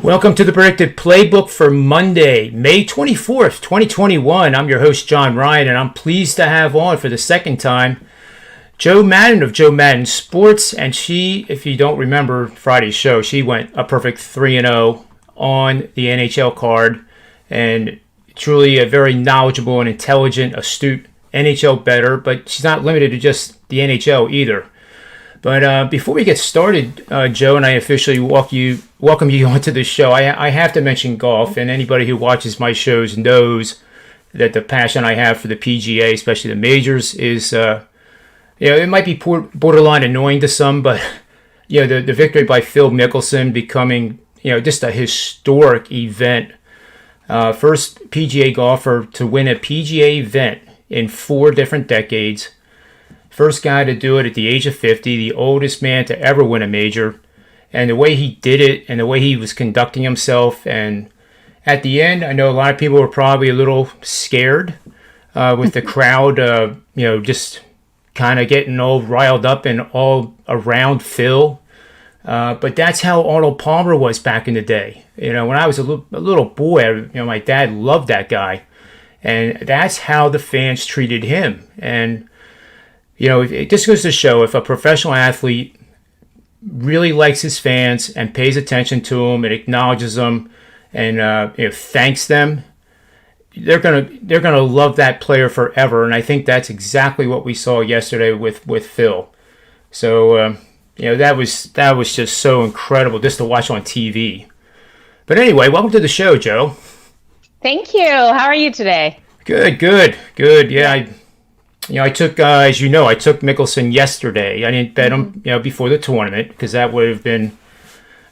Welcome to the Predictive Playbook for Monday, May 24th, 2021. I'm your host, John Ryan, and I'm pleased to have on for the second time Joe Madden of Joe Madden Sports. And she, if you don't remember Friday's show, she went a perfect 3-0 on the NHL card, and truly a very knowledgeable and intelligent, astute NHL bettor, but she's not limited to just the NHL either. But before we get started, Joe, and I officially welcome you onto the show, I have to mention golf, and anybody who watches my shows knows that the passion I have for the PGA, especially the majors, is, it might be borderline annoying to some, but, the victory by Phil Mickelson becoming, just a historic event. First PGA golfer to win a PGA event in 4 different decades. First guy to do it at the age of 50, the oldest man to ever win a major. And the way he did it and the way he was conducting himself. And at the end, I know a lot of people were probably a little scared with the crowd, just kind of getting all riled up and all around Phil. But that's how Arnold Palmer was back in the day. When I was a little boy, my dad loved that guy. And that's how the fans treated him. And it just goes to show, if a professional athlete really likes his fans and pays attention to them and acknowledges them and thanks them, they're gonna love that player forever. And I think that's exactly what we saw yesterday with Phil. So that was just so incredible just to watch on TV. But anyway, welcome to the show, Joe. Thank you. How are you today? Good. Yeah. I took, as you know, I took Mickelson yesterday. I didn't bet him, before the tournament, because that would have been,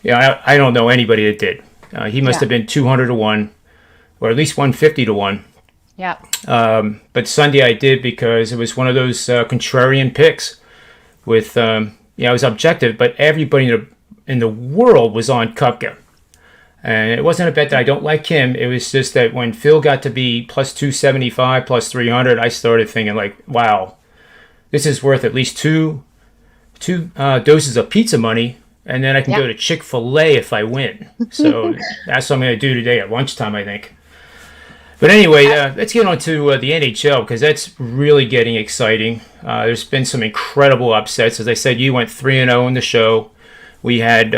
I don't know anybody that did. He must have been 200 to 1, or at least 150 to 1. Yeah. But Sunday I did because it was one of those contrarian picks with, it was objective, but everybody in the world was on Koepka. And it wasn't a bet that I don't like him. It was just that when Phil got to be plus 275, plus 300, I started thinking like, wow, this is worth at least two doses of pizza money, and then I can go to Chick-fil-A if I win. So that's what I'm going to do today at lunchtime, I think. But anyway, let's get on to the NHL, because that's really getting exciting. There's been some incredible upsets. As I said, you went 3-0 in the show. We had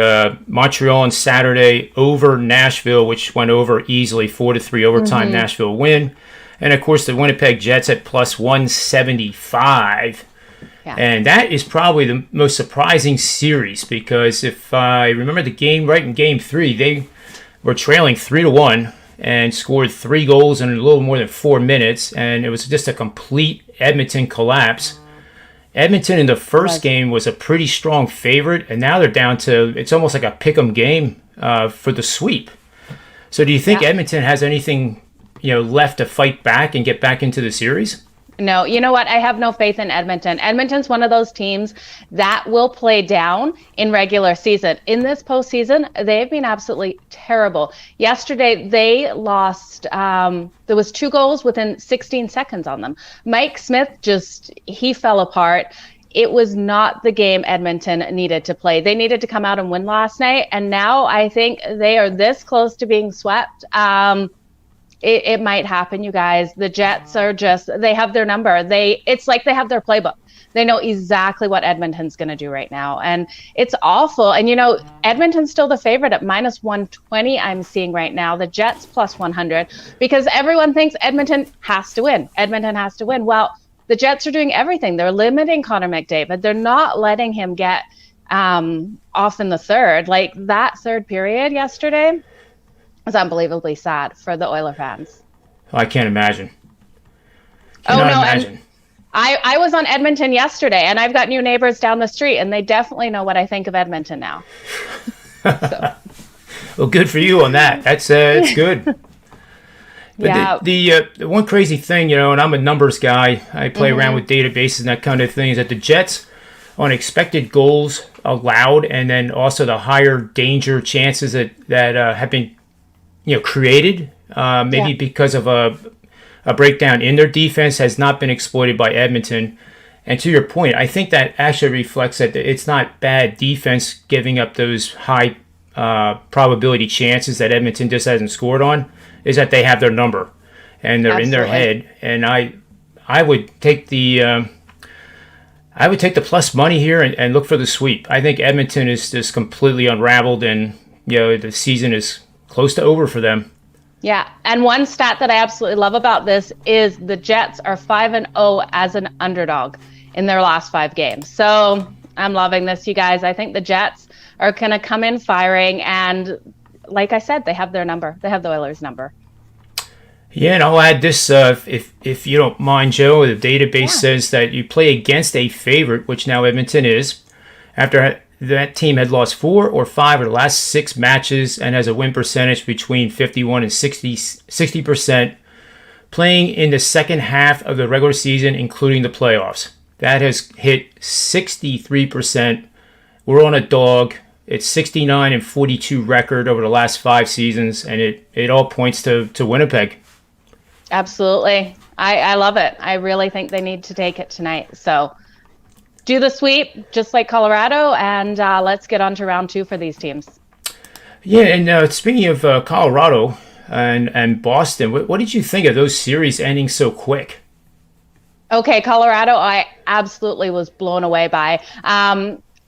Montreal on Saturday over Nashville, which went over easily, 4-3 overtime Nashville win. And, of course, the Winnipeg Jets at plus 175. Yeah. And that is probably the most surprising series, because if I remember the game right, in Game 3, they were trailing 3-1 and scored 3 goals in a little more than 4 minutes. And it was just a complete Edmonton collapse. Edmonton in the first game was a pretty strong favorite, and now they're down to, it's almost like a pick'em game for the sweep. So do you think Edmonton has anything, left to fight back and get back into the series? No, you know what? I have no faith in Edmonton. Edmonton's one of those teams that will play down in regular season. In this postseason, they've been absolutely terrible. Yesterday, they lost. There was 2 goals within 16 seconds on them. Mike Smith he fell apart. It was not the game Edmonton needed to play. They needed to come out and win last night, and now I think they are this close to being swept. It might happen, you guys. The Jets are they have their number. It's like they have their playbook. They know exactly what Edmonton's going to do right now. And it's awful. And, Edmonton's still the favorite at minus 120, I'm seeing right now. The Jets plus 100, because everyone thinks Edmonton has to win. Edmonton has to win. Well, the Jets are doing everything. They're limiting Connor McDavid. They're not letting him get off in the third. Like, that third period yesterday was unbelievably sad for the Oiler fans. Oh, I can't imagine. Imagine. I was on Edmonton yesterday, and I've got new neighbors down the street, and they definitely know what I think of Edmonton now. Well, good for you on that. That's good. But the one crazy thing, and I'm a numbers guy. I play around with databases and that kind of thing, is that the Jets, on expected goals allowed, and then also the higher danger chances that have been created, because of a breakdown in their defense, has not been exploited by Edmonton. And to your point, I think that actually reflects that it's not bad defense giving up those high probability chances that Edmonton just hasn't scored on is that they have their number and they're in their head. And I would take the plus money here and look for the sweep. I think Edmonton is just completely unraveled, and the season is close to over for them. Yeah, and one stat that I absolutely love about this is the Jets are 5-0 as an underdog in their last 5 games. So I'm loving this, you guys. I think the Jets are going to come in firing, and like I said, they have their number. They have the Oilers' number. Yeah, and I'll add this, if you don't mind, Joe. The database says that you play against a favorite, which now Edmonton is, after that team had lost 4 or 5 of the last 6 matches and has a win percentage between 51 and 60%, playing in the second half of the regular season, including the playoffs. That has hit 63%. We're on a dog. It's 69 and 42 record over the last 5 seasons, and it all points to Winnipeg. Absolutely. I love it. I really think they need to take it tonight. So do the sweep, just like Colorado, and let's get on to round 2 for these teams. Yeah, and speaking of Colorado and Boston, what did you think of those series ending so quick? Okay, Colorado, I absolutely was blown away by.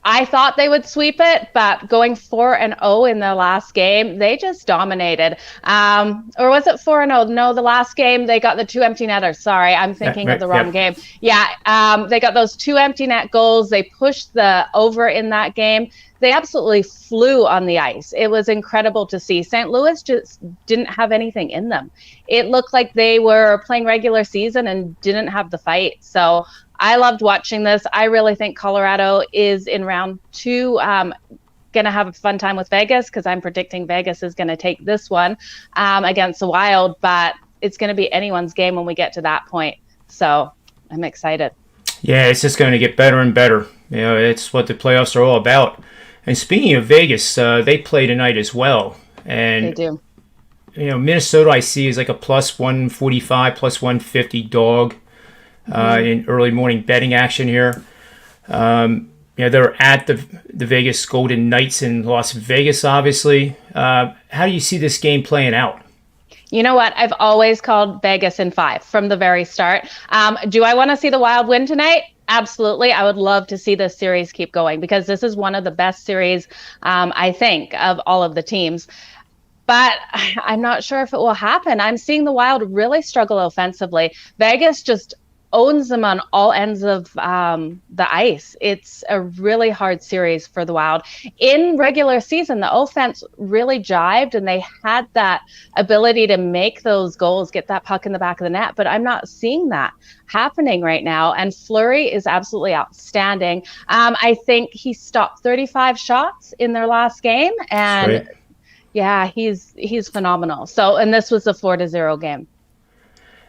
I thought they would sweep it, but going 4-0 in their last game, they just dominated. Or was it 4-0? No, the last game, they got the 2 empty netters. Sorry, I'm thinking of the wrong game. Yeah, they got those 2 empty net goals. They pushed the over in that game. They absolutely flew on the ice. It was incredible to see. St. Louis just didn't have anything in them. It looked like they were playing regular season and didn't have the fight. So I loved watching this. I really think Colorado is in round 2 going to have a fun time with Vegas, because I'm predicting Vegas is going to take this one against the Wild, but it's going to be anyone's game when we get to that point. So I'm excited. Yeah, it's just going to get better and better. It's what the playoffs are all about. And speaking of Vegas, they play tonight as well. And they do. Minnesota I see is like a plus 145, plus 150 dog. In early morning betting action here. They're at the Vegas Golden Knights in Las Vegas, obviously. How do you see this game playing out? You know what? I've always called Vegas in 5 from the very start. Do I want to see the Wild win tonight? Absolutely. I would love to see this series keep going, because this is one of the best series, I think, of all of the teams. But I'm not sure if it will happen. I'm seeing the Wild really struggle offensively. Vegas just owns them on all ends of the ice. It's a really hard series for the Wild. In regular season, the offense really jived, and they had that ability to make those goals, get that puck in the back of the net. But I'm not seeing that happening right now. And Fleury is absolutely outstanding. I think he stopped 35 shots in their last game. And yeah, he's phenomenal. So, and this was a 4-0 game.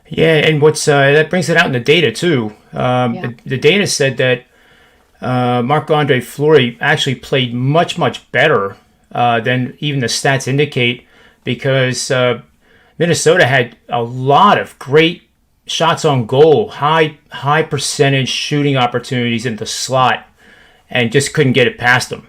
Yeah, and what's that brings it out in the data too. The data said that Marc-Andre Fleury actually played much better than even the stats indicate, because Minnesota had a lot of great shots on goal, high percentage shooting opportunities in the slot, and just couldn't get it past them.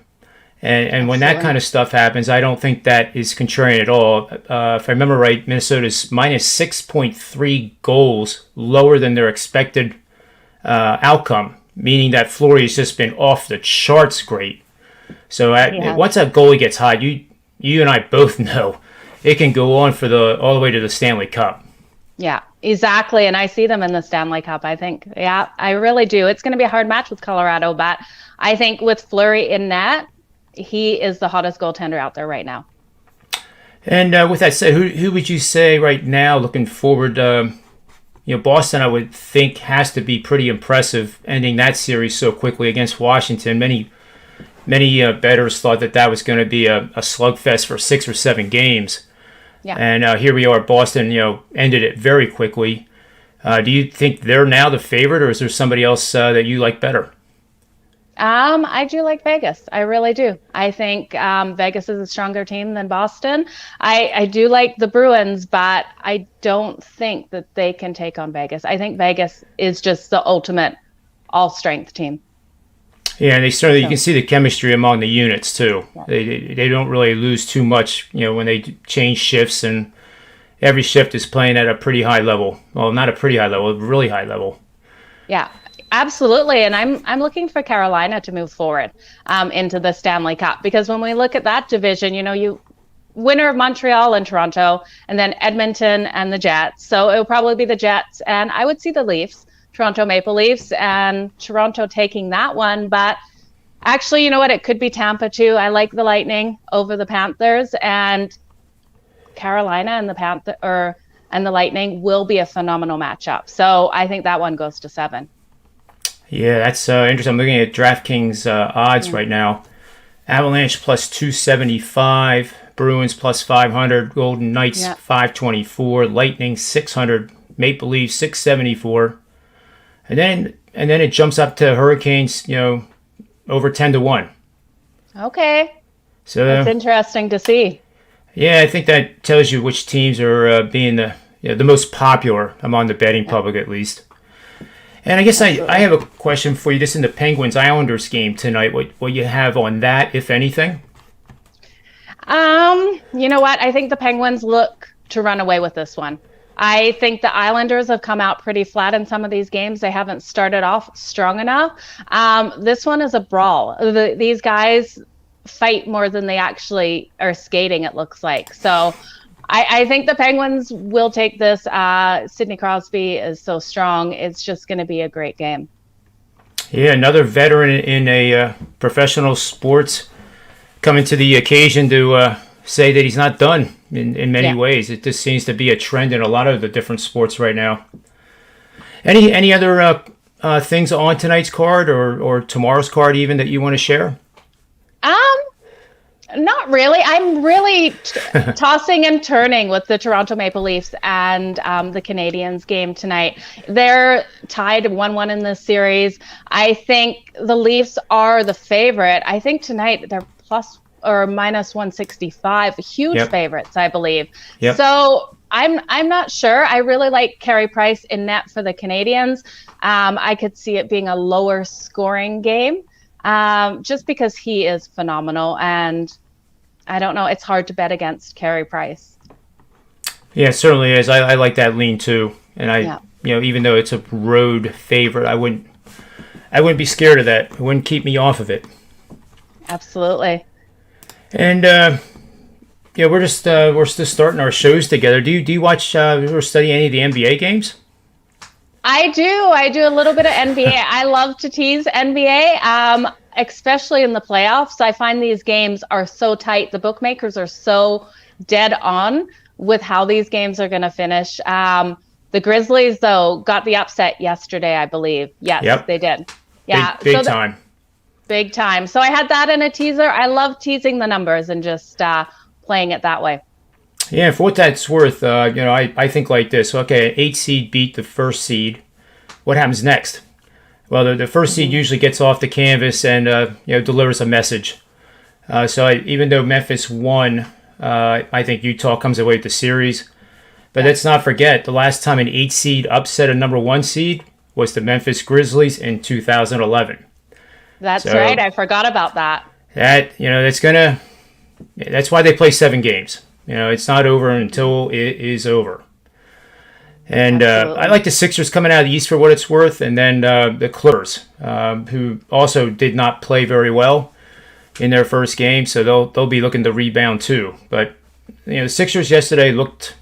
And when that kind of stuff happens, I don't think that is contrarian at all. If I remember right, Minnesota's minus 6.3 goals, lower than their expected outcome, meaning that Fleury has just been off the charts great. So once that goalie gets hot, you and I both know it can go on for all the way to the Stanley Cup. Yeah, exactly. And I see them in the Stanley Cup, I think. Yeah, I really do. It's going to be a hard match with Colorado, but I think with Fleury in net, he is the hottest goaltender out there right now. And with that said, who would you say right now, looking forward, Boston, I would think, has to be pretty impressive ending that series so quickly against Washington. Many bettors thought that was going to be a slugfest for 6 or 7 games. Yeah. And here we are, Boston, ended it very quickly. Do you think they're now the favorite, or is there somebody else that you like better? I do like Vegas. I really do. I think Vegas is a stronger team than Boston. I do like the Bruins, but I don't think that they can take on Vegas. I think Vegas is just the ultimate all-strength team. Yeah, and you can see the chemistry among the units too. Yeah. They don't really lose too much, when they change shifts, and every shift is playing at a pretty high level. Well, not a pretty high level, a really high level. Yeah, absolutely. And I'm looking for Carolina to move forward into the Stanley Cup, because when we look at that division, you winner of Montreal and Toronto, and then Edmonton and the Jets. So it will probably be the Jets, and I would see the Leafs, Toronto Maple Leafs, and Toronto taking that one. But actually, you know what? It could be Tampa too. I like the Lightning over the Panthers, and Carolina and the Lightning will be a phenomenal matchup. So I think that one goes to 7. Yeah, that's interesting. I'm looking at DraftKings odds right now. Avalanche plus 275, Bruins plus 500, Golden Knights 524, Lightning 600, Maple Leafs 674. And then it jumps up to Hurricanes, over 10-1. Okay. So that's interesting to see. Yeah, I think that tells you which teams are being the most popular among the betting public, at least. And I guess I have a question for you, just in the Penguins-Islanders game tonight. What you have on that, if anything? You know what? I think the Penguins look to run away with this one. I think the Islanders have come out pretty flat in some of these games. They haven't started off strong enough. This one is a brawl. These guys fight more than they actually are skating, it looks like. So I think the Penguins will take this. Sidney Crosby is so strong. It's just going to be a great game. Yeah, another veteran in a professional sports coming to the occasion to say that he's not done in many ways. It just seems to be a trend in a lot of the different sports right now. Any other things on tonight's card or tomorrow's card even that you want to share? Not really. I'm really tossing and turning with the Toronto Maple Leafs and the Canadiens game tonight. They're tied 1-1 in this series. I think the Leafs are the favorite. I think tonight they're plus or minus 165, huge favorites, I believe. Yep. So I'm not sure. I really like Carey Price in net for the Canadiens. I could see it being a lower scoring game. Just because he is phenomenal, and I don't know, it's hard to bet against Carey Price. Yeah, it certainly is. I like that lean too, and even though it's a road favorite, I wouldn't be scared of that. It wouldn't keep me off of it. Absolutely. And we're just starting our shows together. Do you watch or study any of the NBA games? I do a little bit of NBA. I love to tease NBA, especially in the playoffs. I find these games are so tight. The bookmakers are so dead on with how these games are going to finish. The Grizzlies, though, got the upset yesterday, I believe. Yes, They did. Yeah, big time. Big time. So I had that in a teaser. I love teasing the numbers and just playing it that way. Yeah, for what that's worth, I think like this. Okay, an 8 seed beat the first seed. What happens next? Well, the first seed usually gets off the canvas and delivers a message. Even though Memphis won, I think Utah comes away with the series. But let's not forget, the last time an 8 seed upset a number 1 seed was the Memphis Grizzlies in 2011. That's right. I forgot about that. That's why they play 7 games. It's not over until it is over. And I like the Sixers coming out of the East for what it's worth, and then the Clippers, who also did not play very well in their first game, so they'll be looking to rebound too. But the Sixers yesterday looked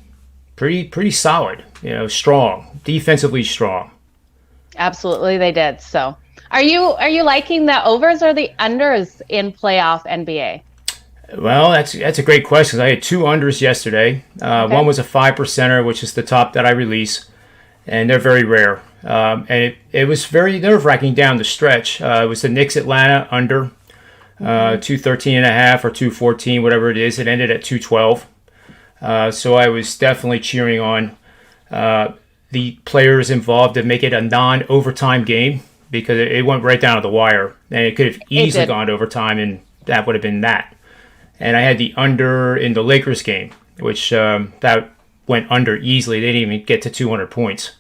pretty solid, strong, defensively strong. Absolutely, they did. So, are you liking the overs or the unders in playoff NBA? Well, that's a great question. I had 2 unders yesterday. One was a 5%er, which is the top that I release, and they're very rare. And it was very nerve-wracking down the stretch. It was the Knicks Atlanta under 213.5 or 214, whatever it is. It ended at 212. So I was definitely cheering on the players involved to make it a non-overtime game, because it went right down to the wire, and it could have easily gone to overtime, and that would have been that. And I had the under in the Lakers game, which that went under easily. They didn't even get to 200 points.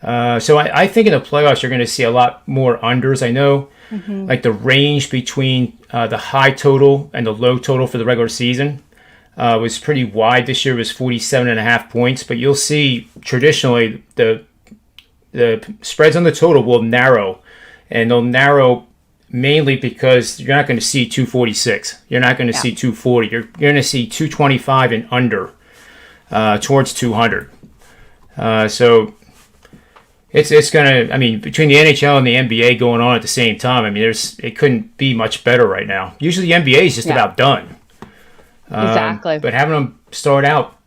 So I think in the playoffs you're going to see a lot more unders. I know like the range between the high total and the low total for the regular season was pretty wide this year. It was 47.5 points, but you'll see traditionally the spreads on the total will narrow, and they'll narrow mainly because you're not going to see 246. You're not going to see 240. You're going to see 225 and under towards 200. So it's going to, I mean, between the NHL and the NBA going on at the same time, I mean, it couldn't be much better right now. Usually the NBA is just about done. Exactly. But having them start out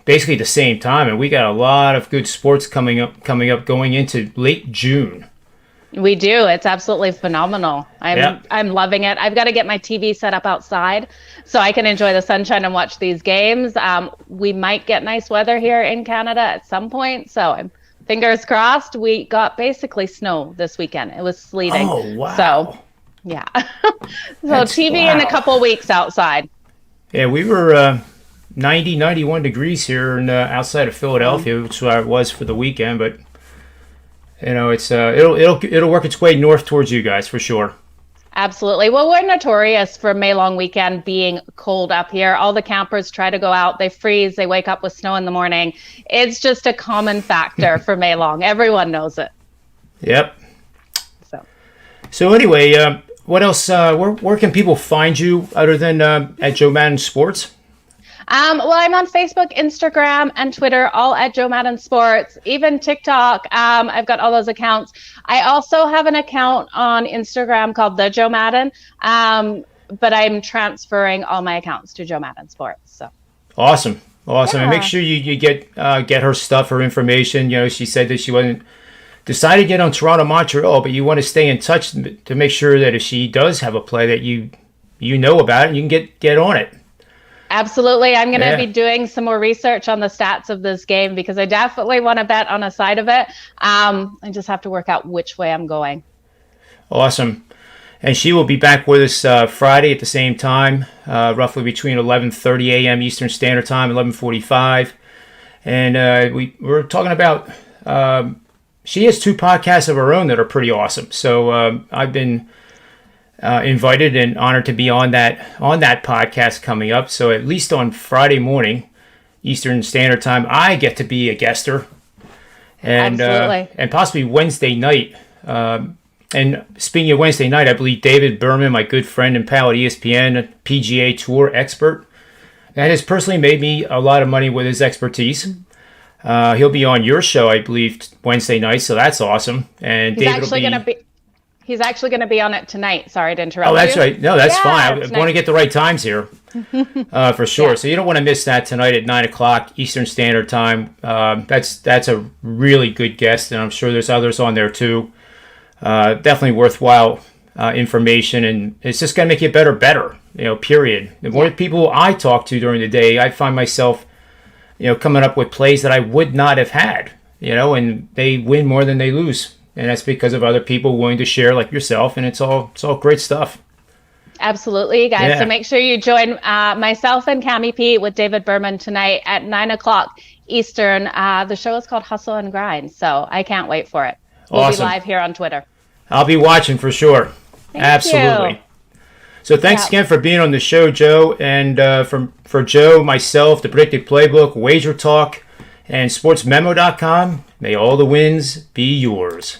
basically the same time, and we got a lot of good sports coming up going into late June. We do. It's absolutely phenomenal. I'm loving it. I've got to get my TV set up outside so I can enjoy the sunshine and watch these games. We might get nice weather here in Canada at some point, so I'm fingers crossed. We got basically snow this weekend. It was sleeting. Oh, wow. So, yeah. TV in a couple weeks outside. Yeah, we were 90, 91 degrees here outside of Philadelphia, which I was for the weekend, but you know, it's it'll work its way north towards you guys for sure. Absolutely. Well, we're notorious for May long weekend being cold up here. All the campers try to go out, they freeze, they wake up with snow in the morning. It's just a common factor for May long. Everyone knows it. Yep. So anyway, what else? Where can people find you other than at Joe Madden Sports? Well, I'm on Facebook, Instagram, and Twitter, all at Joe Madden Sports, even TikTok. I've got all those accounts. I also have an account on Instagram called The Joe Madden, but I'm transferring all my accounts to Joe Madden Sports. So awesome. Yeah. And make sure you get her stuff, her information. You know, she said that she wasn't decided yet on Toronto, Montreal, but you want to stay in touch to make sure that if she does have a play that you know about it, and you can get on it. Absolutely. I'm going to be doing some more research on the stats of this game because I definitely want to bet on a side of it. I just have to work out which way I'm going. Awesome. And she will be back with us Friday at the same time, roughly between 11:30 a.m. Eastern Standard Time, 11:45. And we're talking about, she has 2 podcasts of her own that are pretty awesome. So I've been invited and honored to be on that podcast coming up. So at least on Friday morning, Eastern Standard Time, I get to be a guester, and possibly Wednesday night. And speaking of Wednesday night, I believe David Berman, my good friend and pal at ESPN, PGA Tour expert, that has personally made me a lot of money with his expertise. He'll be on your show, I believe, Wednesday night, so that's awesome. And He's actually going to be on it tonight. Sorry to interrupt you. Oh, that's right. No, that's fine. I want to get the right times here for sure. Yeah. So you don't want to miss that tonight at 9 o'clock Eastern Standard Time. That's a really good guest, and I'm sure there's others on there too. Definitely worthwhile information, and it's just going to make you better, you know, period. The more people I talk to during the day, I find myself, you know, coming up with plays that I would not have had, you know, and they win more than they lose. And that's because of other people willing to share like yourself, and it's all great stuff. Absolutely, guys. Yeah. So make sure you join myself and Cami P with David Berman tonight at 9 o'clock Eastern. The show is called Hustle and Grind, so I can't wait for it. We'll be live here on Twitter. I'll be watching for sure. Absolutely. You. So thanks again for being on the show, Joe. And for Joe, myself, the Predictive Playbook, Wager Talk, and SportsMemo.com, may all the wins be yours.